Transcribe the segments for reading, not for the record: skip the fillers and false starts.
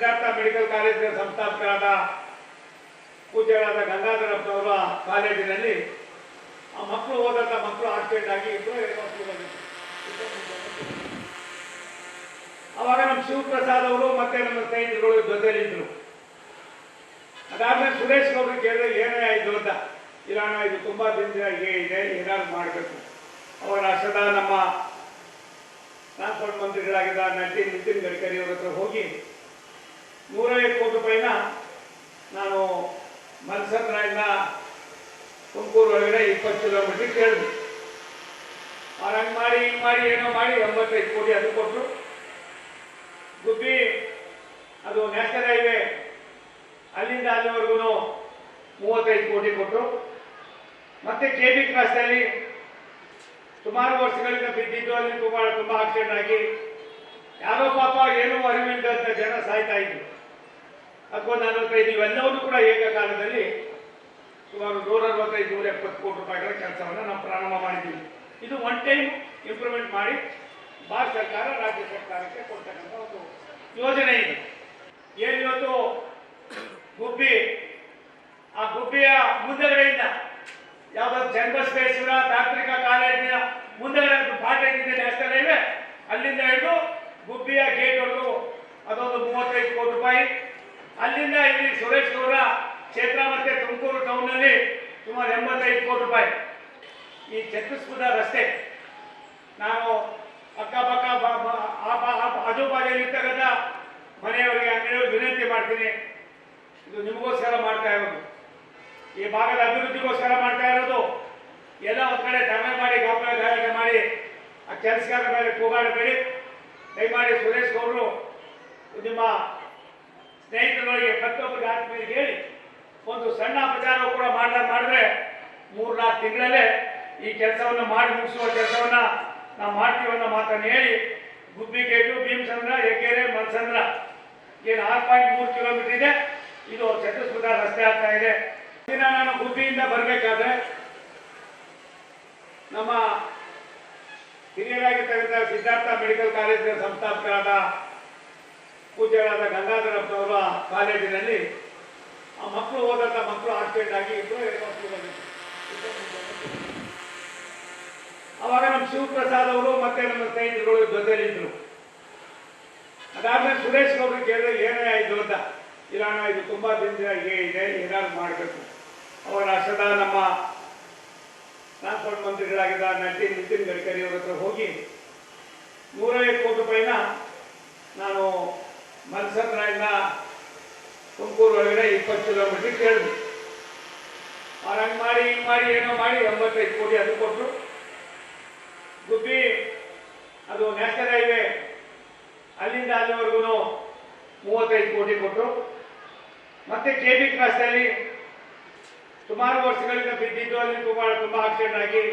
Siddhartha medical ಕಾಲೇಜಿನ ಸಂಸ್ಥಾಪಕರಾದ ಪೂಜ್ಯರಾದ ಗಂಗಾಧರಪ್ಪನವರ ಕಾಲೇಜಿನಲ್ಲಿ ಆ ಮಕ್ಕಳು ಹೋದಂಥ ಮಕ್ಕಳು ಆಕ್ಸಿಡೆಂಟ್ ಆಗಿ ಅವಾಗ ನಮ್ಮ ಶಿವಪ್ರಸಾದ್ ಅವರು ಮತ್ತೆ ನಮ್ಮ ಸ್ನೇಹಿತರುಗಳು ಜೊತೆಯಲ್ಲಿದ್ದರು. ಅದಾದ್ಮೇಲೆ ಸುರೇಶ್ ಗೌಡ್ರು ಕೇಳಿದ್ರೆ ಏನೇ ಆಯಿತು ಅಂತ, ಇಲ್ಲಣ್ಣ ಇದು ತುಂಬಾ ದಿನದಿಂದ ಹೀಗೆ ಇದೆ, ಏನಾದ್ರು ಮಾಡಬೇಕು. ಅವರ ಅಷ್ಟದ ನಮ್ಮ ಟ್ರಾನ್ಸ್ಪೋರ್ಟ್ ಮಂತ್ರಿಗಳಾಗಿದ್ದ ನಿತಿನ್ ಗಡ್ಕರಿ ಅವರ ಹತ್ರ ಹೋಗಿ 150 ಕೋಟಿ ರೂಪಾಯಿನ ನಾನು ಮಲ್ಸಂದ್ರಿಂದ ತುಮಕೂರು ಒಳಗಡೆ 20 ಕಿಲೋಮೀಟರ್ ಕೇಳಿದೆ. ಅವ್ರು ಹಂಗೆ ಮಾಡಿ ಹಿಂಗೆ ಮಾಡಿ ಏನೋ ಮಾಡಿ 85 ಕೋಟಿ ಅದು ಕೊಟ್ಟರು. ಗುಬ್ಬಿ ಅದು ನ್ಯಾಷನಲ್ ಹೈವೇ ಅಲ್ಲಿಂದ ಅಲ್ಲಿವರೆಗೂ 35 ಕೋಟಿ ಕೊಟ್ಟರು. ಮತ್ತೆ KB ಕ್ರಾಸ್ನಲ್ಲಿ ಸುಮಾರು ವರ್ಷಗಳಿಂದ ಬಿದ್ದಿದ್ದು, ಅಲ್ಲಿ ತುಂಬಾ ಆಕ್ಸಿಡೆಂಟ್ ಆಗಿ ಯಾರೋ ಪಾಪ ಏನೂ ಅರಿವಿಲ್ಲದಂತ ಜನ ಸಾಯ್ತಾ ಇದ್ರು. 45 ಇವೆಲ್ಲವನ್ನೂ ಕೂಡ ಏಕಕಾಲದಲ್ಲಿ ಸುಮಾರು 165-170 ಕೋಟಿ ರೂಪಾಯಿಗಳ ಕೆಲಸವನ್ನು ನಾವು ಪ್ರಾರಂಭ ಮಾಡಿದ್ದೀವಿ. ಇದು ಒನ್ ಟೈಮ್ ಇಂಪ್ರೂವ್ಮೆಂಟ್ ಮಾಡಿ ಭಾರತ ಸರ್ಕಾರ ರಾಜ್ಯ ಸರ್ಕಾರಕ್ಕೆ ಕೊಡ್ತಕ್ಕಂಥ ಒಂದು ಯೋಜನೆ ಇದೆ. ಏನು ಇವತ್ತು ಗುಬ್ಬಿ, ಆ ಗುಬ್ಬಿಯ ಮುಂದಗಡೆಯಿಂದ ಯಾವ್ದಾದ್ರು ಚನ್ನಬಸವೇಶ್ವರ ತಾಂತ್ರಿಕ ಕಾಲೇಜಿನ ಮುಂದಗಡೆ ಬಾಟೆಗಿದೆ ನ್ಯಾಷನಲ್ ಹೈವೇ, ಅಲ್ಲಿಂದ ಹಿಡಿದು ಗುಬ್ಬಿಯ ಗೇಟ್ವರೆಗೂ ಅದೊಂದು 35 ಕೋಟಿ ರೂಪಾಯಿ. ಅಲ್ಲಿಂದ ಇಲ್ಲಿ ಸುರೇಶ್ ಗೌಡ ಕ್ಷೇತ್ರ ಮತ್ತೆ ತುಮಕೂರು ಟೌನ್ನಲ್ಲಿ ಸುಮಾರು 85 ಕೋಟಿ ರೂಪಾಯಿ. ಈ ಚತುಷ್ಪಥ ರಸ್ತೆ ನಾನು ಅಕ್ಕಪಕ್ಕ ಆಜುಬಾಜುಲಿರ್ತಕ್ಕಂಥ ಮನೆಯವರಿಗೆ ಅಂಗಡಿಯವರಿಗೆ ವಿನಂತಿ ಮಾಡ್ತೀನಿ, ಇದು ನಿಮಗೋಸ್ಕರ ಮಾಡ್ತಾ ಇರೋದು, ಈ ಭಾಗದ ಅಭಿವೃದ್ಧಿಗೋಸ್ಕರ ಮಾಡ್ತಾ ಇರೋದು. ಎಲ್ಲ ಒಂದ್ ಕಡೆ ತಮೆ ಮಾಡಿ ಗಾಯಕ ಮಾಡಿ ಆ ಕೆಲಸಗಾರ ಮೇಲೆ ಕೂಗಾಡಬೇಡಿ. ದಯಮಾಡಿ ಸುರೇಶ್ ಗೌಡರು ನಿಮ್ಮ ಸ್ನೇಹಿತರೊಳಗೆ ಪ್ರತಿಯೊಬ್ಬರಿಗೆ ಆತ್ಮೀಯರಿಗೆ ಹೇಳಿ ಒಂದು ಸಣ್ಣ ಪ್ರಚಾರ ಕೂಡ ಮಾಡಿದ್ರೆ 3-4 ತಿಂಗಳಲ್ಲೇ ಈ ಕೆಲಸವನ್ನು ಮಾಡಿ ಮುಗಿಸುವ ಕೆಲಸವನ್ನ ನಾವು ಮಾಡ್ತೀವಿ ಅನ್ನೋ ಮಾತನ್ನು ಹೇಳಿ, ಗುಬ್ಬಿ ಗೇಟು, ಭೀಮಸಂದ್ರ, ಹೆಗ್ಗೆರೆ, ಮಲ್ಸಂದ್ರ ಏನು 6.3 ಕಿಲೋಮೀಟರ್ ಇದೆ, ಇದು ಚತುಷ್ಪಥ ರಸ್ತೆ ಆಗ್ತಾ ಇದೆ. ದಿನ ನಾನು ಗುಬ್ಬಿಯಿಂದ ಬರಬೇಕಾದ್ರೆ ನಮ್ಮ ಹಿರಿಯರಾಗಿರ್ತಕ್ಕಂಥ ಸಿದ್ಧಾರ್ಥ ಮೆಡಿಕಲ್ ಕಾಲೇಜಿನ ಸಂಸ್ಥಾಪಕರಾದ ಪೂಜ್ಯರಾದ ಗಂಗಾಧರಪ್ಪನವರ ಕಾಲೇಜಿನಲ್ಲಿ ಆ ಮಕ್ಕಳು ಹೋದಂಥ ಮಕ್ಕಳು ಆಕ್ಸಿಡೆಂಟ್ ಆಗಿ ಅವಾಗ ನಮ್ಮ ಶಿವಪ್ರಸಾದ್ ಅವರು ಮತ್ತೆ ನಮ್ಮ ಸ್ನೇಹಿತರುಗಳು ಜೊತೆಯಲ್ಲಿದ್ದರು. ಅದಾದ್ಮೇಲೆ ಸುರೇಶ್ ಗೌಡ್ರು ಕೇಳಿದ್ರೆ ಏನೇ ಆಯಿತು ಅಂತ, ಇಲ್ಲಣ್ಣ ಇದು ತುಂಬಾ ದಿನದಿಂದ ಹೀಗೆ ಇದೆ, ಏನಾದ್ರು ಮಾಡಬೇಕು. ಅವರ ಅಷ್ಟದ ನಮ್ಮ ಟ್ರಾನ್ಸ್ಪೋರ್ಟ್ ಮಂತ್ರಿಗಳಾಗಿದ್ದ ನಿತಿನ್ ಗಡ್ಕರಿ ಅವರ ಹತ್ರ ಹೋಗಿ 150 ಕೋಟಿ ರೂಪಾಯಿನ ನಾನು ಮಲ್ಸಂದ್ರಿಂದ ತುಮಕೂರು ಒಳಗಡೆ 20 ಕಿಲೋಮೀಟರ್ ಕೇಳಿದೆ. ಅವ್ರು ಹಂಗೆ ಮಾಡಿ ಹಿಂಗೆ ಮಾಡಿ ಏನೋ ಮಾಡಿ 85 ಕೋಟಿ ಅದು ಕೊಟ್ಟರು. ಗುಬ್ಬಿ ಅದು ನ್ಯಾಷನಲ್ ಹೈವೇ ಅಲ್ಲಿಂದ ಅಲ್ಲಿವರೆಗೂ 35 ಕೋಟಿ ಕೊಟ್ಟರು. ಮತ್ತೆ KB ಕ್ರಾಸ್ನಲ್ಲಿ ಸುಮಾರು ವರ್ಷಗಳಿಂದ ಬಿದ್ದಿದ್ದು, ಅಲ್ಲಿ ತುಂಬಾ ಆಕ್ಸಿಡೆಂಟ್ ಆಗಿ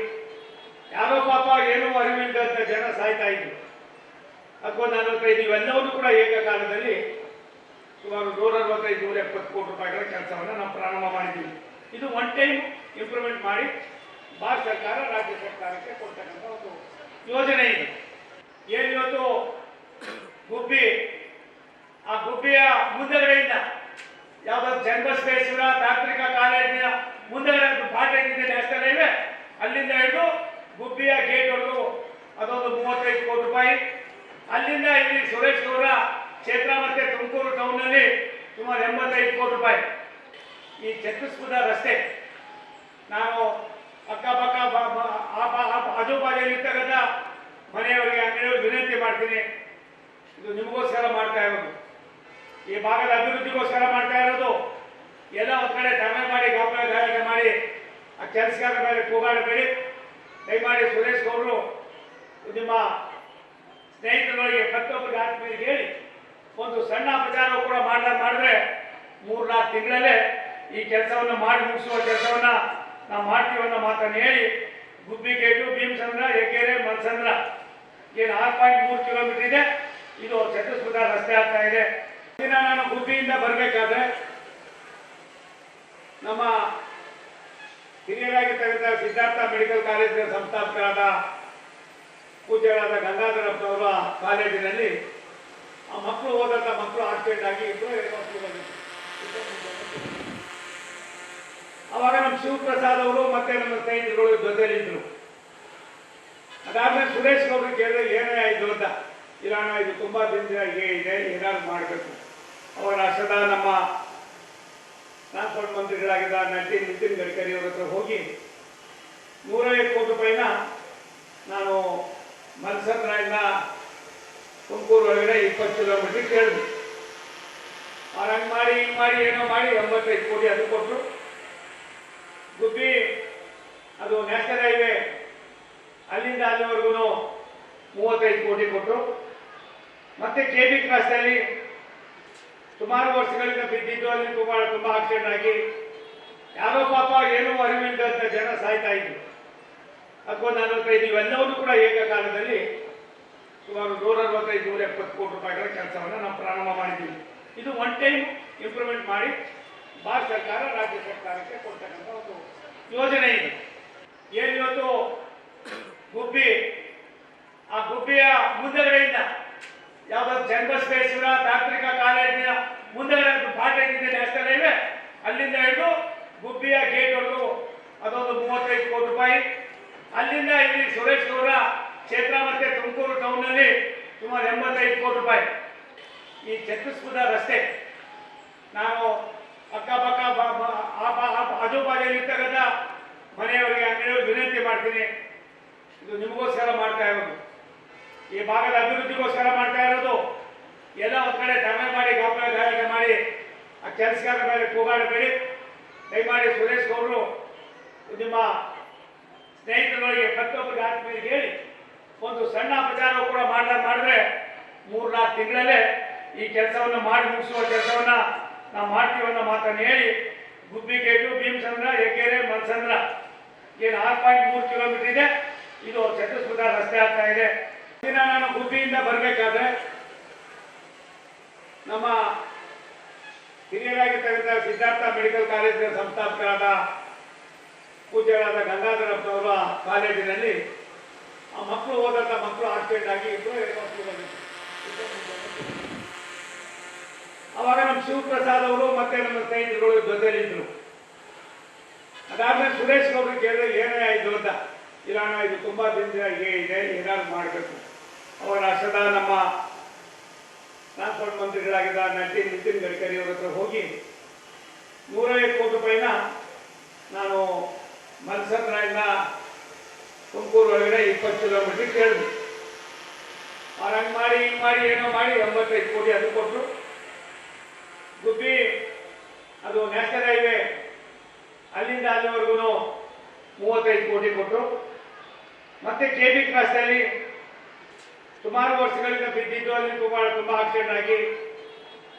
ಯಾರೋ ಪಾಪ ಏನೂ ಅರಿವಿಲ್ಲದಂತ ಜನ ಸಾಯ್ತಾ ಇದ್ರು. 45 ಇವೆಲ್ಲವನ್ನೂ ಕೂಡ ಏಕಕಾಲದಲ್ಲಿ ಸುಮಾರು 165-170 ಕೋಟಿ ರೂಪಾಯಿಗಳ ಕೆಲಸವನ್ನು ನಾವು ಪ್ರಾರಂಭ ಮಾಡಿದ್ದೀವಿ. ಇದು ಒನ್ ಟೈಮ್ ಇಂಪ್ರೂವ್ಮೆಂಟ್ ಮಾಡಿ ಭಾರತ ಸರ್ಕಾರ ರಾಜ್ಯ ಸರ್ಕಾರಕ್ಕೆ ಕೊಡ್ತಕ್ಕಂಥ ಒಂದು ಯೋಜನೆ ಇದೆ. ಏನು ಇವತ್ತು ಗುಬ್ಬಿ, ಆ ಗುಬ್ಬಿಯ ಮುಂದಗಡೆಯಿಂದ ಯಾವ್ದಾದ್ರು ಚನ್ನಬಸವೇಶ್ವರ ತಾಂತ್ರಿಕ ಕಾಲೇಜಿನ ಮುಂದಗಡೆ ಬಾಟೆಗಿದೆ ನ್ಯಾಷನಲ್ ಹೈವೇ, ಅಲ್ಲಿಂದ ಹಿಡಿದು ಗುಬ್ಬಿಯ ಗೇಟ್ವರೆಗೂ ಅದೊಂದು 35 ಕೋಟಿ ರೂಪಾಯಿ. ಅಲ್ಲಿಂದ ಇಲ್ಲಿ ಸುರೇಶ್ ಗೌಡ ಕ್ಷೇತ್ರ ಮತ್ತೆ ತುಮಕೂರು ಟೌನ್ನಲ್ಲಿ ಸುಮಾರು 85 ಕೋಟಿ ರೂಪಾಯಿ. ಈ ಚತುಷ್ಪಥ ರಸ್ತೆ ನಾನು ಅಕ್ಕಪಕ್ಕ ಆಜುಬಾಜುಲಿರ್ತಕ್ಕಂಥ ಮನೆಯವರಿಗೆ ಅಂಗಡಿಯವರಿಗೆ ವಿನಂತಿ ಮಾಡ್ತೀನಿ, ಇದು ನಿಮಗೋಸ್ಕರ ಮಾಡ್ತಾ ಇರೋದು, ಈ ಭಾಗದ ಅಭಿವೃದ್ಧಿಗೋಸ್ಕರ ಮಾಡ್ತಾ ಇರೋದು. ಎಲ್ಲ ಒಂದ್ ಕಡೆ ತಮೆ ಮಾಡಿ ಗಾಯಕ ಮಾಡಿ ಆ ಕೆಲಸಗಾರ ಮೇಲೆ ಕೂಗಾಡಬೇಡಿ. ದಯಮಾಡಿ ಸುರೇಶ್ ಗೌಡರು ನಿಮ್ಮ ಸ್ನೇಹಿತರೊಳಗೆ ಪ್ರತಿಯೊಬ್ಬರಿಗೆ ಆತ್ಮೀಯರಿಗೆ ಹೇಳಿ ಒಂದು ಸಣ್ಣ ಪ್ರಚಾರ ಕೂಡ ಮಾಡಿದ್ರೆ 3-4 ತಿಂಗಳಲ್ಲೇ ಈ ಕೆಲಸವನ್ನು ಮಾಡಿ ಮುಗಿಸುವ ಕೆಲಸವನ್ನ ನಾವು ಮಾಡ್ತೀವಿ ಅನ್ನೋ ಮಾತನ್ನು ಹೇಳಿ, ಗುಬ್ಬಿ ಗೇಟು, ಭೀಮಸಂದ್ರ, ಹೆಗ್ಗೆರೆ, ಮಲ್ಸಂದ್ರ ಏನು 6.3 ಕಿಲೋಮೀಟರ್ ಇದೆ, ಇದು ಚತುಷ್ಪಥ ರಸ್ತೆ ಆಗ್ತಾ ಇದೆ. ದಿನ ನಾನು ಗುಬ್ಬಿಯಿಂದ ಬರಬೇಕಾದ್ರೆ ನಮ್ಮ ಹಿರಿಯರಾಗಿರ್ತಕ್ಕಂಥ ಸಿದ್ಧಾರ್ಥ ಮೆಡಿಕಲ್ ಕಾಲೇಜಿನ ಸಂಸ್ಥಾಪಕರಾದ ಪೂಜ್ಯರಾದ ಗಂಗಾಧರಪ್ಪನವರ ಕಾಲೇಜಿನಲ್ಲಿ ಆ ಆ ಮಕ್ಕಳು ಹೋದಂತ ಮಕ್ಕಳು ಆಕ್ಸಿಡೆಂಟ್ ಆಗಿ ಇಬ್ಬರು ಹೆಣ್ಮಕ್ಳು ಅವಾಗ ನಮ್ಮ ಶಿವಪ್ರಸಾದ್ ಅವರು ಮತ್ತೆ ನಮ್ಮ ಸ್ನೇಹಿತರುಗಳು ಜೊತೆಯಲ್ಲಿದ್ದರು. ಅದಾದ್ಮೇಲೆ ಸುರೇಶ್ ಗೌಡ್ರು ಕೇಳಿದ್ರೆ ಏನೇ ಆಯಿತು ಅಂತ, ಇಲ್ಲ ಅಣ್ಣ ಇದು ತುಂಬಾ ದಿನದಿಂದ ಹೀಗೆ ಇದೆ, ಏನಾದ್ರು ಮಾಡಬೇಕು. ಅವರ ಸದಾ ನಮ್ಮ ಟ್ರಾನ್ಸ್ಪೋರ್ಟ್ ಮಂತ್ರಿಗಳಾಗಿದ್ದ ನಿತಿನ್ ಗಡ್ಕರಿ ಅವ್ರ ಹತ್ರ ಹೋಗಿ 150 ಕೋಟಿ ರೂಪಾಯಿನ ನಾನು ಮಲ್ಸಂದ್ರಿಂದ ತುಮಕೂರು ಒಳಗಡೆ 20 ಕಿಲೋಮೀಟರ್ ಕೇಳಿದ್ವಿ. ಅವ್ರು ಹಂಗೆ ಮಾಡಿ ಹಿಂಗೆ ಮಾಡಿ ಏನೋ ಮಾಡಿ 85 ಕೋಟಿ ಅದು ಕೊಟ್ಟರು. ಗುಬ್ಬಿ ಅದು ನ್ಯಾಷನಲ್ ಹೈವೇ ಅಲ್ಲಿಂದ ಅಲ್ಲಿವರೆಗೂ 35 ಕೋಟಿ ಕೊಟ್ಟರು. ಮತ್ತೆ KB ಕ್ರಾಸ್ನಲ್ಲಿ ಸುಮಾರು ವರ್ಷಗಳಿಂದ ಬಿದ್ದಿದ್ದು, ಅಲ್ಲಿ ತುಂಬಾ ಆಕ್ಸಿಡೆಂಟ್ ಆಗಿ ಯಾರೋ ಪಾಪ ಏನೂ ಅರಿವಿಲ್ಲದಂತ ಜನ ಸಾಯ್ತಾ ಇದ್ರು. ಅಥವಾ 45 ಇವೆಲ್ಲವನ್ನೂ ಕೂಡ ಏಕಕಾಲದಲ್ಲಿ ಸುಮಾರು 165-170 ಕೋಟಿ ರೂಪಾಯಿಗಳ ಕೆಲಸವನ್ನು ನಾವು ಪ್ರಾರಂಭ ಮಾಡಿದ್ದೀವಿ. ಇದು ಒನ್ ಟೈಮ್ ಇಂಪ್ರೂವ್ಮೆಂಟ್ ಮಾಡಿ ಭಾರತ ಸರ್ಕಾರ ರಾಜ್ಯ ಸರ್ಕಾರಕ್ಕೆ ಕೊಡ್ತಕ್ಕಂಥ ಒಂದು ಯೋಜನೆ ಇದೆ. ಏನಿವತ್ತು ಗುಬ್ಬಿ, ಆ ಗುಬ್ಬಿಯ ಮುಂದಗಡೆಯಿಂದ ಯಾವ್ದಾದ್ರು ಚನ್ನಬಸವೇಶ್ವರ ತಾಂತ್ರಿಕ ಕಾಲೇಜಿನ ಮುಂದಗಡೆ ಬಾಟೆಗಿದೆ ನ್ಯಾಷನಲ್ ಹೈವೇ, ಅಲ್ಲಿಂದ ಹಿಡಿದು ಗುಬ್ಬಿಯ ಗೇಟ್ ವರೆಗೂ ಅದೊಂದು 35 ಕೋಟಿ ರೂಪಾಯಿ. ಅಲ್ಲಿಂದ ಇಲ್ಲಿ ಸುರೇಶ್ ಗೌಡ ಕ್ಷೇತ್ರ ಮತ್ತೆ ತುಮಕೂರು ಟೌನ್ ನಲ್ಲಿ ಸುಮಾರು 85 ಕೋಟಿ ರೂಪಾಯಿ. ಈ ಚತುಷ್ಪಥ ರಸ್ತೆ ನಾನು ಅಕ್ಕಪಕ್ಕ ಆಜುಬಾಜುಲಿರ್ತಕ್ಕಂಥ ಮನೆಯವರಿಗೆ ಅಂಗಡಿಯವರಿಗೆ ವಿನಂತಿ ಮಾಡ್ತೀನಿ, ಇದು ನಿಮಗೋಸ್ಕರ ಮಾಡ್ತಾ ಇರೋದು, ಈ ಭಾಗದ ಅಭಿವೃದ್ಧಿಗೋಸ್ಕರ ಮಾಡ್ತಾ ಇರೋದು. ಎಲ್ಲ ಒಂದ್ ಕಡೆ ತಮೆ ಮಾಡಿ ಗಲಾಟೆ ಮಾಡಿ ಆ ಕೆಲಸಗಾರ ಮೇಲೆ ಕೂಗಾಡಬೇಡಿ. ದಯಮಾಡಿ ಸುರೇಶ್ ಗೌಡರು ನಿಮ್ಮ ಸ್ನೇಹಿತರೊಳಗೆ ಪ್ರತಿಯೊಬ್ಬರಿಗೆ ಆತ್ಮೀಯರಿಗೆ ಹೇಳಿ ಒಂದು ಸಣ್ಣ ಪ್ರಚಾರ ಕೂಡ ಮಾಡಿದ್ರೆ 3-4 ತಿಂಗಳಲ್ಲೇ ಈ ಕೆಲಸವನ್ನು ಮಾಡಿ ಮುಗಿಸುವ ಕೆಲಸವನ್ನ ನಾವು ಮಾಡ್ತೀವಿ ಅನ್ನೋ ಮಾತನ್ನು ಹೇಳಿ, ಗುಬ್ಬಿ ಗೇಟು, ಭೀಮಸಂದ್ರ, ಹೆಗ್ಗೆರೆ, ಮಲ್ಸಂದ್ರ ಏನು 6.3 ಕಿಲೋಮೀಟರ್ ಇದೆ, ಇದು ಚತುಷ್ಪಥ ರಸ್ತೆ ಆಗ್ತಾ ಇದೆ. ದಿನ ನಾನು ಗುಬ್ಬಿಯಿಂದ ಬರಬೇಕಾದ್ರೆ ನಮ್ಮ ಹಿರಿಯರಾಗಿರ್ತಕ್ಕಂಥ ಸಿದ್ಧಾರ್ಥ ಮೆಡಿಕಲ್ ಕಾಲೇಜಿನ ಸಂಸ್ಥಾಪಕರಾದ ಪೂಜ್ಯರಾದ ಗಂಗಾಧರಪ್ಪನವರ ಕಾಲೇಜಿನಲ್ಲಿ ಆ ಮಕ್ಕಳು ಹೋದಂತ ಮಕ್ಕಳು ಆಕ್ಸಿಡೆಂಟ್ ಆಗಿ ಇಬ್ಬರು ಹೆಣ್ಮಕ್ಳು ಅವಾಗ ನಮ್ಮ ಶಿವಪ್ರಸಾದ್ ಅವರು ಮತ್ತೆ ನಮ್ಮ ಸ್ನೇಹಿತರುಗಳು ಜೊತೆಯಲ್ಲಿದ್ದರು. ಅದಾದ್ಮೇಲೆ ಸುರೇಶ್ ಗೌಡ್ರು ಕೇಳಿದ್ರೆ ಏನೇ ಆಯಿತು ಅಂತ, ಇಲ್ಲ ಅಣ್ಣ ಇದು ತುಂಬಾ ದಿನದಿಂದ ಹೀಗೆ ಇದೆ, ಏನಾದ್ರು ಮಾಡಬೇಕು. ಅವರ ಸದಾ ನಮ್ಮ ಟ್ರಾನ್ಸ್ಪೋರ್ಟ್ ಮಂತ್ರಿಗಳಾಗಿದ್ದ ನಿತಿನ್ ಗಡ್ಕರಿ ಅವ್ರ ಹತ್ರ ಹೋಗಿ 150 ಕೋಟಿ ರೂಪಾಯಿನ ನಾನು ಮಲ್ಸಂದ್ರಿಂದ ತುಮಕೂರು ಒಳಗಡೆ 20 ಕಿಲೋಮೀಟರ್ ಕೇಳಿದ್ವಿ. ಅವ್ರು ಹಂಗೆ ಮಾಡಿ ಹಿಂಗೆ ಮಾಡಿ ಏನೋ ಮಾಡಿ 85 ಕೋಟಿ ಅದು ಕೊಟ್ಟರು. ಗುಬ್ಬಿ ಅದು ನ್ಯಾಷನಲ್ ಹೈವೇ ಅಲ್ಲಿಂದ ಅಲ್ಲಿವರೆಗೂ 35 ಕೋಟಿ ಕೊಟ್ಟರು. ಮತ್ತೆ KB ಕ್ರಾಸ್ನಲ್ಲಿ ಸುಮಾರು ವರ್ಷಗಳಿಂದ ಬಿದ್ದಿದ್ದು, ಅಲ್ಲಿ ತುಂಬಾ ಆಕ್ಸಿಡೆಂಟ್ ಆಗಿ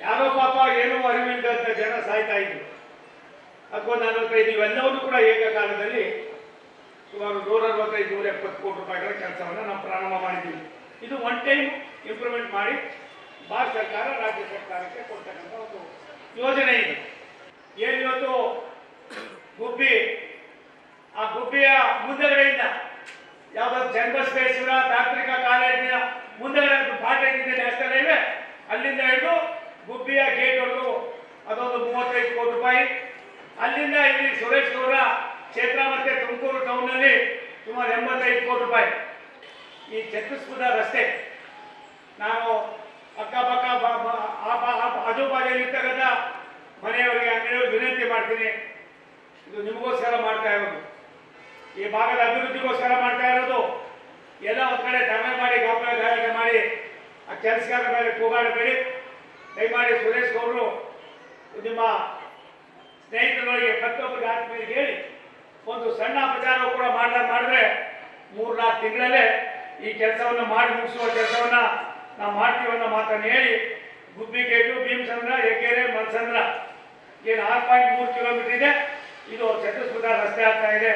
ಯಾರೋ ಪಾಪ ಏನೂ ಅರಿವಿಲ್ಲದಂತ ಜನ ಸಾಯ್ತಾ ಇದ್ರು. ಅಥವಾ 45 ಇವೆಲ್ಲವನ್ನೂ ಕೂಡ ಏಕಕಾಲದಲ್ಲಿ ಸುಮಾರು 165-170 ಕೋಟಿ ರೂಪಾಯಿಗಳ ಕೆಲಸವನ್ನು ನಾವು ಪ್ರಾರಂಭ ಮಾಡಿದ್ದೀವಿ. ಇದು ಒನ್ ಟೈಮ್ ಇಂಪ್ರೂವ್ಮೆಂಟ್ ಮಾಡಿ ಭಾರತ ಸರ್ಕಾರ ರಾಜ್ಯ ಸರ್ಕಾರಕ್ಕೆ ಕೊಡ್ತಕ್ಕಂಥ ಒಂದು ಯೋಜನೆ ಇದೆ. ಏನಿವತ್ತು ಗುಬ್ಬಿ, ಆ ಗುಬ್ಬಿಯ ಮುಂದಗಡೆಯಿಂದ ಯಾವ್ದಾದ್ರು ಚನ್ನಬಸವೇಶ್ವರ ತಾಂತ್ರಿಕ ಕಾಲೇಜಿನ ಮುಂದಗಡೆ ಬಾಟೆಗಿದೆ ನ್ಯಾಷನಲ್ ಹೈವೇ, ಅಲ್ಲಿಂದ ಹಿಡಿದು ಗುಬ್ಬಿಯ ಗೇಟ್ ವರೆಗೂ ಅದೊಂದು 35 ಕೋಟಿ ರೂಪಾಯಿ. ಅಲ್ಲಿಂದ ಇಲ್ಲಿ ಸುರೇಶ್ ಗೌಡ ಕ್ಷೇತ್ರ ಮತ್ತೆ ತುಮಕೂರು ಟೌನ್ ನಲ್ಲಿ ಸುಮಾರು 85 ಕೋಟಿ ರೂಪಾಯಿ. ಈ ಚತುಷ್ಪಥ ರಸ್ತೆ ನಾನು ಅಕ್ಕಪಕ್ಕ ಆಜುಬಾಜುಲಿರ್ತಕ್ಕಂಥ ಮನೆಯವರಿಗೆ ಅಂಗಡಿಯವರಿಗೆ ವಿನಂತಿ ಮಾಡ್ತೀನಿ, ಇದು ನಿಮಗೋಸ್ಕರ ಮಾಡ್ತಾ ಇರೋದು, ಈ ಭಾಗದ ಅಭಿವೃದ್ಧಿಗೋಸ್ಕರ ಮಾಡ್ತಾ ಇರೋದು. ಎಲ್ಲ ಒಂದ್ ಕಡೆ ತಮೆ ಮಾಡಿ ಗಲಾಟೆ ಮಾಡಿ ಆ ಕೆಲಸಗಾರ ಮೇಲೆ ಕೂಗಾಡಬೇಡಿ. ದಯಮಾಡಿ ಸುರೇಶ್ ಗೌಡರು ನಿಮ್ಮ ಸ್ನೇಹಿತರೊಳಗೆ ಪ್ರತಿಯೊಬ್ಬರಿಗೆ ಆತ್ಮೀಯರಿಗೆ ಹೇಳಿ ಒಂದು ಸಣ್ಣ ಪ್ರಚಾರ ಕೂಡ ಮಾಡಿದ್ರೆ 3-4 ತಿಂಗಳಲ್ಲೇ ಈ ಕೆಲಸವನ್ನು ಮಾಡಿ ಮುಗಿಸುವ ಕೆಲಸವನ್ನ ನಾವು ಮಾಡ್ತೀವಿ ಅನ್ನೋ ಮಾತನ್ನು ಹೇಳಿ, ಗುಬ್ಬಿ ಗೇಟು, ಭೀಮಸಂದ್ರ, ಹೆಗ್ಗೆರೆ, ಮಲ್ಸಂದ್ರ ಏನು 6.3 ಕಿಲೋಮೀಟರ್ ಇದೆ, ಇದು ಚತುಷ್ಪಥ ರಸ್ತೆ ಆಗ್ತಾ ಇದೆ.